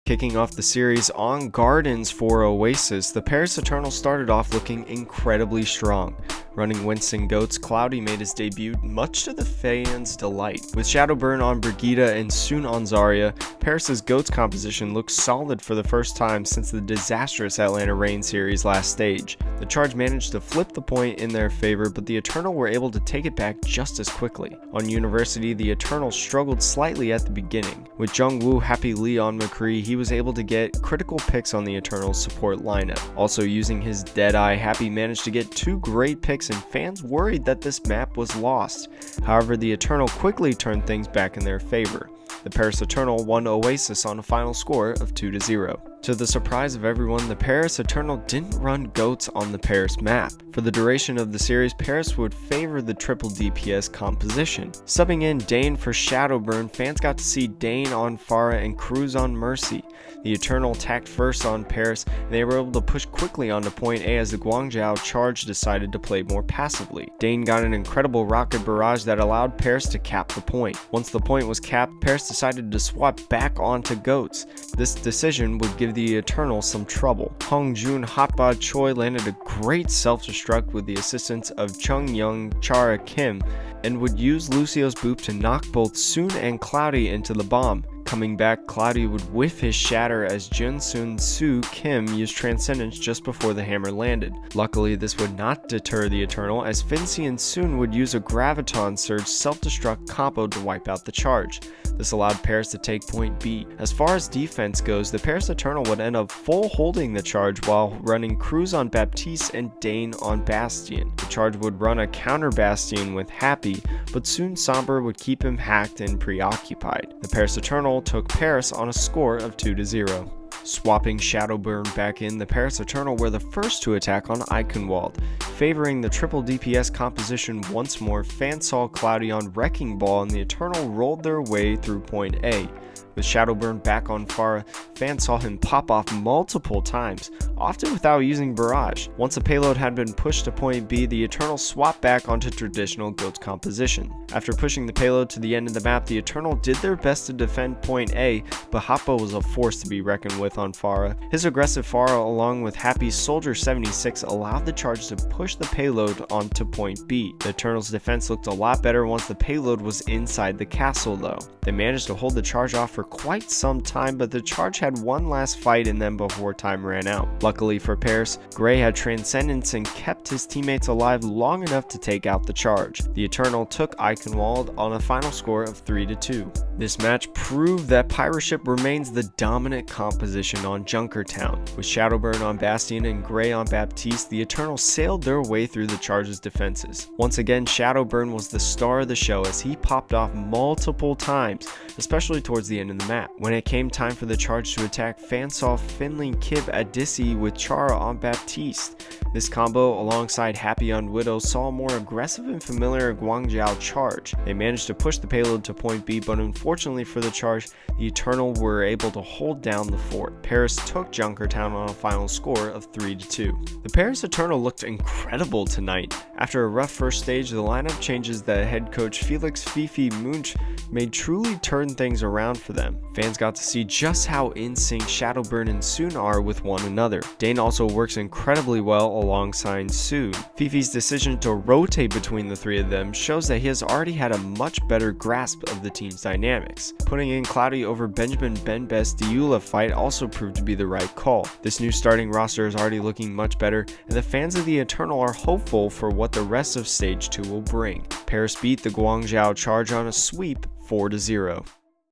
Kicking off the series on Gardens for Oasis, the Paris Eternal started off looking incredibly strong. Running Winston Goats, Cloudy made his debut much to the fans' delight. With Shadowburn on Brigitte and soon on Zarya, Paris' Goats composition looked solid for the first time since the disastrous Atlanta Reign series last stage. The Charge managed to flip the point in their favor, but the Eternal were able to take it back just as quickly. On University, the Eternal struggled slightly at the beginning. With Jungwoo, Happy Lee on McCree, he was able to get critical picks on the Eternal's support lineup. Also using his Deadeye, Happy managed to get 2 great picks and fans worried that this map was lost. However, the Eternal quickly turned things back in their favor. The Paris Eternal won Oasis on a final score of 2-0. To the surprise of everyone, the Paris Eternal didn't run Goats on the Paris map. For the duration of the series, Paris would favor the triple DPS composition. Subbing in Dane for Shadowburn, fans got to see Dane on Pharah and Cruz on Mercy. The Eternal attacked first on Paris, and they were able to push quickly onto point A as the Guangzhou Charge decided to play more passively. Dane got an incredible rocket barrage that allowed Paris to cap the point. Once the point was capped, Paris decided to swap back onto Goats. This decision would give the Eternal some trouble. Hongjun Hotbod Choi landed a great self-destruct with the assistance of Chung Young Chara Kim, and would use Lucio's boop to knock both Soon and Cloudy into the bomb. Coming back, Cloudy would whiff his shatter as Junsun Soo Kim used Transcendence just before the hammer landed. Luckily, this would not deter the Eternal, as Fincy and Soon would use a Graviton Surge self-destruct combo to wipe out the charge. This allowed Paris to take point B. As far as defense goes, the Paris Eternal would end up full holding the charge while running Cruz on Baptiste and Dane on Bastion. The charge would run a counter Bastion with Happy, but soon Somber would keep him hacked and preoccupied. The Paris Eternal took Paris on a score of 2-0. Swapping Shadowburn back in, the Paris Eternal were the first to attack on Eichenwald. Favoring the triple DPS composition once more, fans saw Cloudy on Wrecking Ball and the Eternal rolled their way through point A. With Shadowburn back on Pharah, fans saw him pop off multiple times, often without using Barrage. Once a payload had been pushed to point B, the Eternal swapped back onto traditional Goats composition. After pushing the payload to the end of the map, the Eternal did their best to defend point A, but Hoppo was a force to be reckoned with on Pharah. His aggressive Pharah along with Happy's Soldier 76 allowed the charge to push the payload onto point B. The Eternal's defense looked a lot better once the payload was inside the castle though. They managed to hold the charge off for quite some time, but the charge had one last fight in them before time ran out. Luckily for Paris, Gray had Transcendence and kept his teammates alive long enough to take out the charge. The Eternal took Eichenwald on a final score of 3-2. This match proved that Pirate Ship remains the dominant composition on Junkertown. With Shadowburn on Bastion and Gray on Baptiste, the Eternal sailed their way through the charge's defenses. Once again, Shadowburn was the star of the show as he popped off multiple times, especially towards the end of the map. When it came time for the charge to attack, fans saw Finley Kib Adisi with Chara on Baptiste. This combo alongside Happy on Widow saw a more aggressive and familiar Guangzhou charge. They managed to push the payload to point B, but unfortunately for the charge, the Eternal were able to hold down the fort. Paris took Junkertown on a final score of 3-2. The Paris Eternal looked incredible tonight. After a rough first stage, the lineup changes that head coach Felix Fifi Munch made truly turn things around for them. Fans got to see just how in sync Shadowburn and Soon are with one another. Dane also works incredibly well alongside Soon. Fifi's decision to rotate between the three of them shows that he has already had a much better grasp of the team's dynamics. Putting in Cloudy over Benjamin Benbest's Diula fight also proved to be the right call. This new starting roster is already looking much better, and the fans of the Eternal are hopeful for what the rest of Stage 2 will bring. Paris beat the Guangzhou Charge on a sweep 4-0.